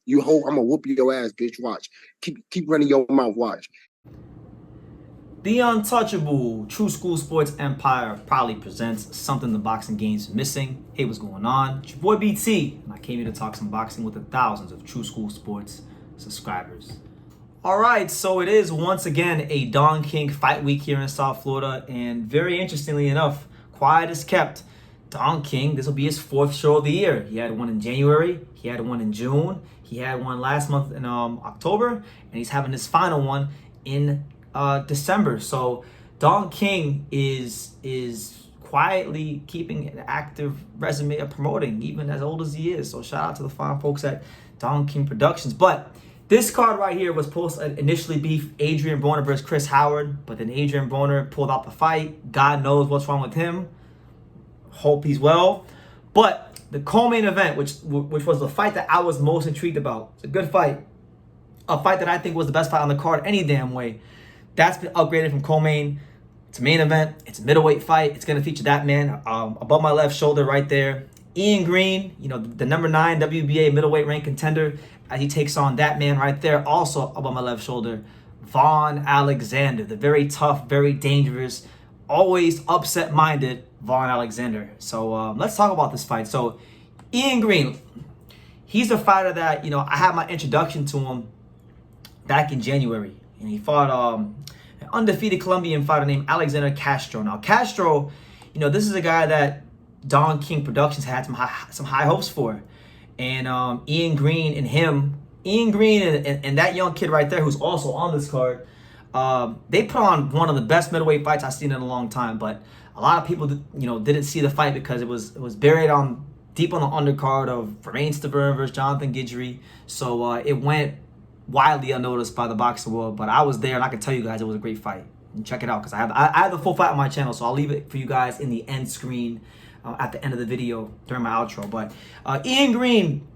You hold, I'm gonna whoop your ass, bitch. Watch. Keep running your mouth. Watch. The untouchable True School Sports Empire proudly presents something the boxing game's missing. Hey, what's going on? It's your boy BT, and I came here to talk some boxing with the thousands of True School Sports subscribers. All right, so it is once again a Don King fight week here in South Florida, and very interestingly enough, quiet as kept. Don King, this will be his fourth show of the year. He had one in January, he had one in June, he had one last month in October, and he's having his final one in December. So Don King is quietly keeping an active resume of promoting, even as old as he is. So shout out to the fine folks at Don King Productions. But this card right here was supposed to initially be Adrien Broner versus Chris Howard, but then Adrien Broner pulled out the fight. God knows what's wrong with him. Hope he's well. But the co-main event, which was the fight that I was most intrigued about, it's a good fight, a fight that I think was the best fight on the card any damn way. That's been upgraded from co-main. It's a main event. It's a middleweight fight. It's going to feature that man above my left shoulder right there. Ian Green, you know, the number 9 WBA middleweight ranked contender, as he takes on that man right there, also above my left shoulder, Vaughn Alexander, the very tough, very dangerous, always upset-minded Vaughn Alexander. So let's talk about this fight. So Ian Green, he's a fighter that, you know, I had my introduction to him back in January. And he fought an undefeated Colombian fighter named Alexander Castro. Now, Castro, you know, this is a guy that Don King Productions had some high hopes for. And Ian Green and that young kid right there, who's also on this card, they put on one of the best middleweight fights I've seen in a long time. But a lot of people, you know, didn't see the fight because it was buried deep on the undercard of Rhodes versus Jonathan Guidry. So it went widely unnoticed by the boxing world, but I was there and I can tell you guys it was a great fight. And check it out because I have the full fight on my channel, so I'll leave it for you guys in the end screen at the end of the video during my outro. But Ian Green,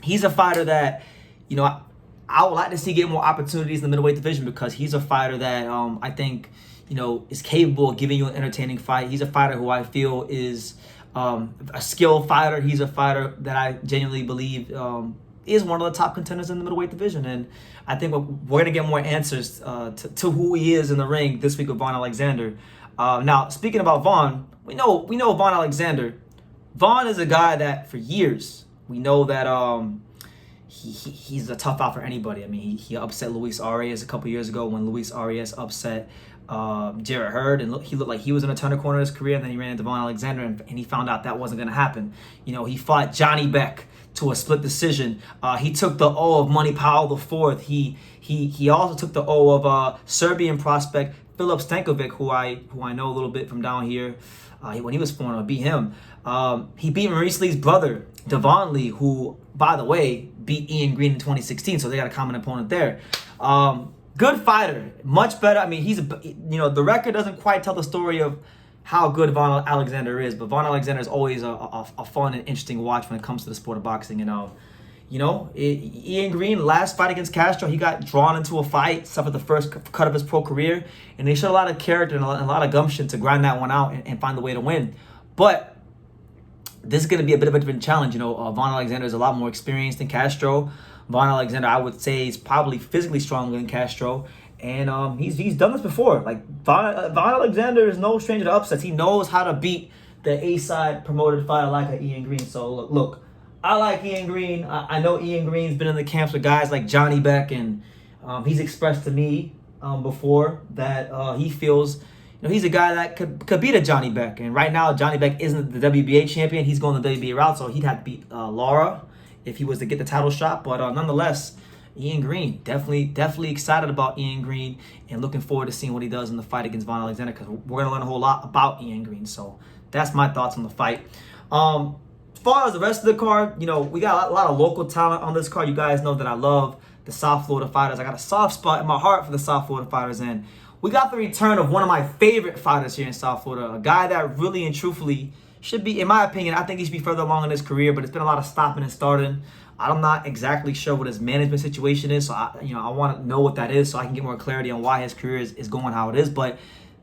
he's a fighter that, you know, I would like to see get more opportunities in the middleweight division because he's a fighter that I think, you know, is capable of giving you an entertaining fight. He's a fighter who I feel is a skilled fighter. He's a fighter that I genuinely believe is one of the top contenders in the middleweight division, and I think we're gonna get more answers to who he is in the ring this week with Vaughn Alexander. Now, speaking about Vaughn, we know Vaughn Alexander. Vaughn is a guy that for years we know that he's a tough out for anybody. I mean, he upset Luis Arias a couple years ago when Luis Arias upset Jarrett Hurd, and he looked like he was in a turning corner in his career, and then he ran into Vaughn Alexander, and he found out that wasn't gonna happen. You know, he fought Johnny Beck to a split decision. He took the O of Money Powell IV. He also took the O of Serbian prospect Filip Stankovic, who I know a little bit from down here. When he was 4-0, beat him. He beat Maurice Lee's brother, Devon Lee, who, by the way, beat Ian Green in 2016. So they got a common opponent there. Good fighter, much better. I mean, you know, the record doesn't quite tell the story of how good Vaughn Alexander is, but Vaughn Alexander is always a fun and interesting watch when it comes to the sport of boxing. And you know, Ian Green, last fight against Castro, he got drawn into a fight, suffered the first cut of his pro career, and they showed a lot of character and a lot of gumption to grind that one out and find the way to win. But this is going to be a bit of a different challenge. You know, Vaughn Alexander is a lot more experienced than Castro. Vaughn Alexander, I would say, is probably physically stronger than Castro. And he's done this before. Like Vaughn Alexander is no stranger to upsets. He knows how to beat the A-side promoted fighter like a Ian Green. So look, I like Ian Green. I know Ian Green's been in the camps with guys like Johnny Beck, and he's expressed to me before that he feels, you know, he's a guy that could beat a Johnny Beck. And right now, Johnny Beck isn't the WBA champion. He's going the WBA route, so he'd have to beat Lara if he was to get the title shot. But nonetheless, Ian Green, definitely excited about Ian Green and looking forward to seeing what he does in the fight against Vaughn Alexander because we're going to learn a whole lot about Ian Green. So that's my thoughts on the fight. As far as the rest of the card, you know, we got a lot of local talent on this card. You guys know that I love the South Florida fighters. I got a soft spot in my heart for the South Florida fighters, and we got the return of one of my favorite fighters here in South Florida, a guy that really and truthfully should be, in my opinion, I think he should be further along in his career, but it's been a lot of stopping and starting. I'm not exactly sure what his management situation is, so I want to know what that is so I can get more clarity on why his career is going how it is. But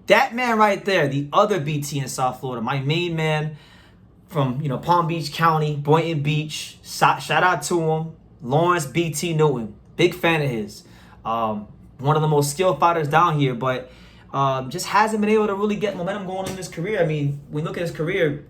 that man right there, the other BT in South Florida, my main man from Palm Beach County, Boynton Beach, shout out to him. Lawrence BT Newton, big fan of his. One of the most skilled fighters down here, but just hasn't been able to really get momentum going in his career. I mean, when you look at his career,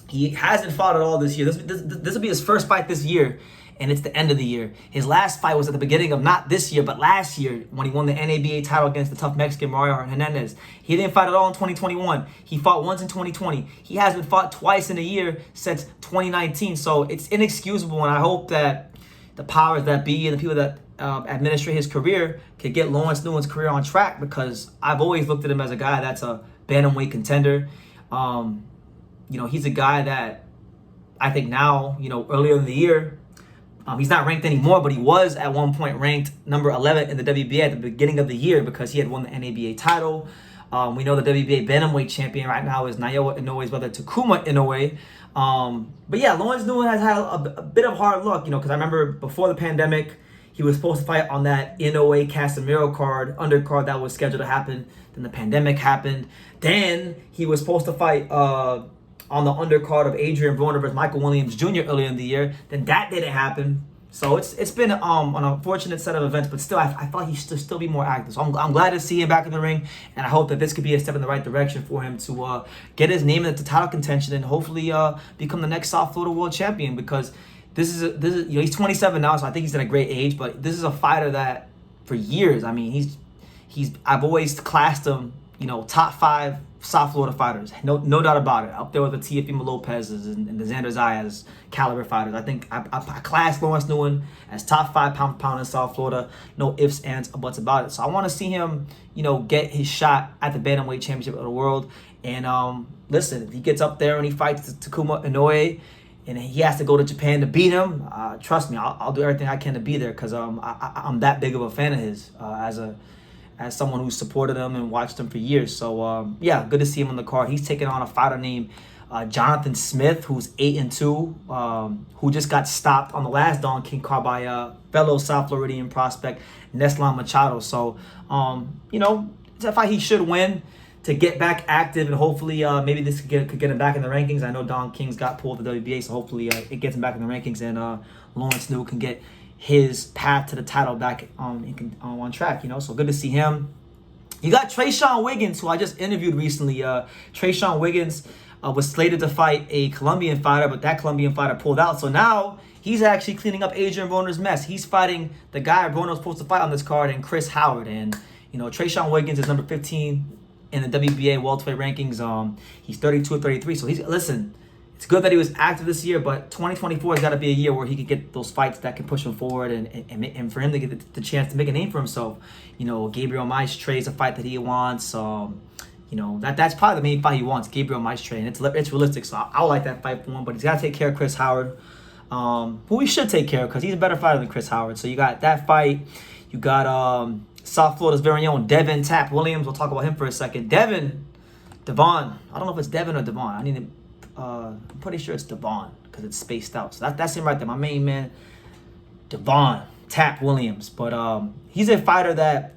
he hasn't fought at all this year. This will be his first fight this year, and it's the end of the year. His last fight was at the beginning of not this year, but last year when he won the NABA title against the tough Mexican Mario Hernandez. He didn't fight at all in 2021. He fought once in 2020. He hasn't fought twice in a year since 2019. So it's inexcusable, and I hope that the powers that be and the people that administrate his career could get Lawrence Newton's career on track, because I've always looked at him as a guy that's a bantamweight contender. He's a guy that I think now, earlier in the year, he's not ranked anymore, but he was at one point ranked number 11 in the WBA at the beginning of the year because he had won the NABA title. We know the WBA bantamweight champion right now is Naoya Inoue, brother Takuma Inoue. But yeah, Lawrence Newton has had a bit of hard luck, because I remember before the pandemic, he was supposed to fight on that Inoue Casemiro undercard that was scheduled to happen. Then the pandemic happened. Then he was supposed to fight on the undercard of Adrien Broner versus Michael Williams Jr. earlier in the year. Then that didn't happen. So it's been an unfortunate set of events, but still, I thought he should still be more active. So I'm glad to see him back in the ring, and I hope that this could be a step in the right direction for him to get his name into title contention and hopefully become the next South Florida world champion, because this is he's 27 now, so I think he's at a great age, but this is a fighter that for years, I mean, I've always classed him, top 5 South Florida fighters, no doubt about it, up there with the Teofimo Lopez's and the Xander Zayas caliber fighters. I think I class Lawrence Newton as top 5 pound for pound in South Florida, no ifs, ands, or buts about it. So I want to see him, get his shot at the bantamweight championship of the world. And listen, if he gets up there and he fights Takuma Inoue, and he has to go to Japan to beat him, trust me, I'll do everything I can to be there, because I'm that big of a fan of his as someone who supported him and watched him for years. So yeah, good to see him on the card. He's taking on a fighter named Jonathan Smith, who's 8-2, who just got stopped on the last Don King card by fellow South Floridian prospect Neslan Machado. So it's a fight he should win to get back active, and hopefully maybe this could get him back in the rankings. I know Don King's got pulled to the WBA, so hopefully it gets him back in the rankings, and Lawrence Newton can get his path to the title back on track. So good to see him. You got Tre'Sean Wiggins, who I just interviewed recently. Tre'Sean Wiggins was slated to fight a Colombian fighter, but that Colombian fighter pulled out. So now he's actually cleaning up Adrien Broner's mess. He's fighting the guy Broner was supposed to fight on this card, and Chris Howard. And Tre'Sean Wiggins is number 15 in the WBA welterweight rankings. He's 32-33. So it's good that he was active this year, but 2024 has got to be a year where he could get those fights that can push him forward, and for him to get the chance to make a name for himself. Gabriel Maestre is a fight that he wants. That's probably the main fight he wants, Gabriel Maestre, and it's realistic. So I would like that fight for him, but he's got to take care of Chris Howard, who he should take care of, because he's a better fighter than Chris Howard. So you got that fight. You got South Florida's very own Devin Tap Williams. We'll talk about him for a second. Devon. I don't know if it's Devin or Devon. I'm pretty sure it's Devon because it's spaced out. So that's him right there, my main man, Devon Tap Williams. But he's a fighter that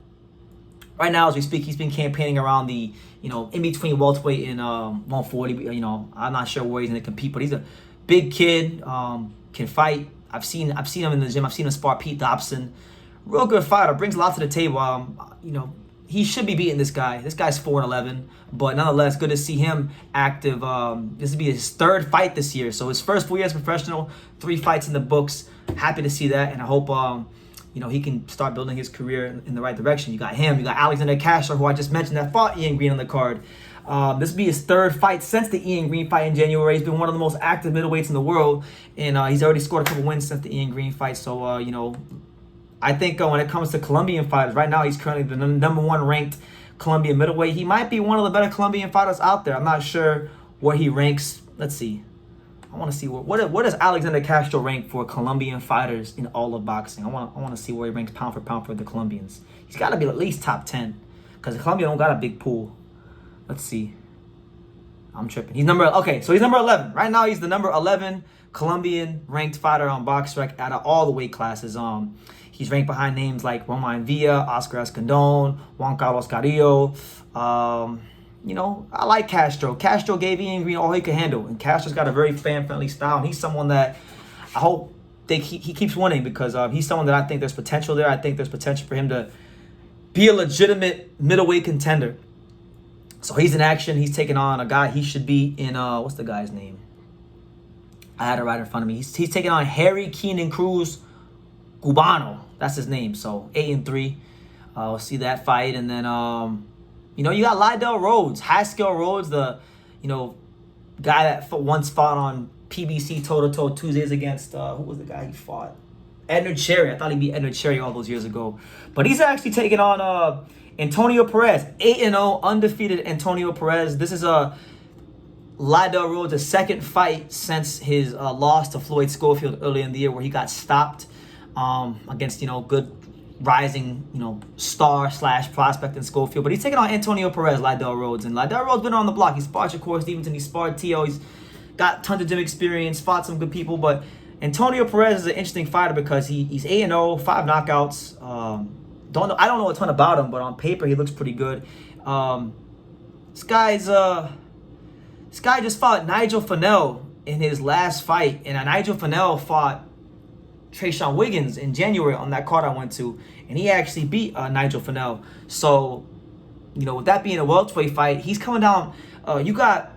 right now, as we speak, he's been campaigning around the in between welterweight and 140. I'm not sure where he's going to compete, but he's a big kid, can fight. I've seen him in the gym. I've seen him spar Pete Dobson. Real good fighter, brings a lot to the table. He should be beating this guy. This guy's 4-11, but nonetheless, good to see him active. This will be his 3rd fight this year, so his first 4 years professional, 3 fights in the books. Happy to see that, and I hope he can start building his career in the right direction. You got him. You got Alexander Castro, who I just mentioned, that fought Ian Green on the card. This will be his 3rd fight since the Ian Green fight in January. He's been one of the most active middleweights in the world, and he's already scored a couple wins since the Ian Green fight. So I think when it comes to Colombian fighters, right now he's currently the number 1 ranked Colombian middleweight. He might be one of the better Colombian fighters out there. I'm not sure where he ranks. Let's see. I want to see what does Alexander Castro rank for Colombian fighters in all of boxing. I want to see where he ranks pound for pound for the Colombians. He's got to be at least top 10, because Colombia don't got a big pool. Let's see. I'm tripping. He's number 11. Right now he's the number 11 Colombian ranked fighter on BoxRec out of all the weight classes. He's ranked behind names like Romain Villa, Oscar Escandon, Juan Carlos Carrillo. I like Castro. Castro gave Ian Green all he could handle, and Castro's got a very fan-friendly style, and he's someone that I hope he keeps winning because he's someone that I think there's potential there. I think there's potential for him to be a legitimate middleweight contender. So he's in action. He's taking on a guy he should be in, what's the guy's name? I had it right in front of me. He's taking on Harry Keenan Cruz Cubano. That's his name. So 8-3. We'll see that fight. And then, you know, you got Lydel Rhodes, Haskell Rhodes, the, you know, guy that once fought on PBC toe-to-toe Tuesdays against, who was the guy he fought? Edner Cherry. I thought he beat Edner Cherry all those years ago. But he's actually taking on Antonio Perez. 8-0, undefeated Antonio Perez. This is Lydel Rhodes' second fight since his loss to Floyd Schofield early in the year, where he got stopped against, you know, good rising, you know, star / prospect in Schofield. But he's taking on Antonio Perez, Lydel Rhodes. And Lydel Rhodes been on the block. He sparred Shakur Stevenson. He sparred T.O. He's got tons of gym experience, fought some good people. But Antonio Perez is an interesting fighter because he's 8-0, 5 knockouts. I don't know a ton about him, but on paper he looks pretty good. This guy just fought Nigel Fennell in his last fight, and Nigel Fennell fought Tre'Sean Wiggins in January on that card I went to, and he actually beat Nigel Fennell. So, you know, with that being a welterweight fight, he's coming down. You got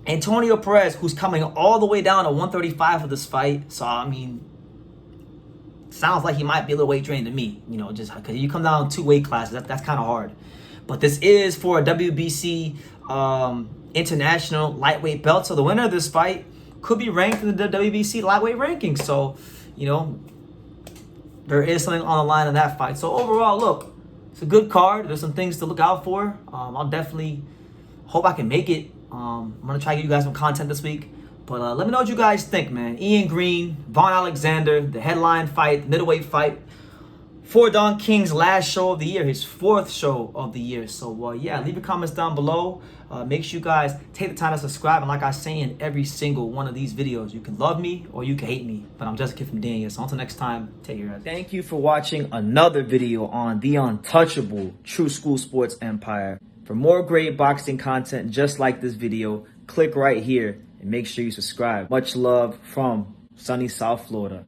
Antonio Perez, who's coming all the way down to 135 for this fight. So, I mean, sounds like he might be a little weight drained to me, you know, just because you come down 2 weight classes, that's kind of hard. But this is for a WBC international lightweight belt. So the winner of this fight could be ranked in the WBC lightweight rankings. So, you know, there is something on the line in that fight. So overall, look, it's a good card. There's some things to look out for. I'll definitely hope I can make it. I'm going to try to give you guys some content this week. But let me know what you guys think, man. Ian Green, Vaughn Alexander, the headline fight, the middleweight fight for Don King's last show of the year, his 4th show of the year. So, yeah, leave your comments down below. Make sure you guys take the time to subscribe. And like I say in every single one of these videos, you can love me or you can hate me. But I'm just a kid from Daniel. So until next time, take care, guys. Thank you for watching another video on the untouchable True School Sports Empire. For more great boxing content just like this video, click right here and make sure you subscribe. Much love from sunny South Florida.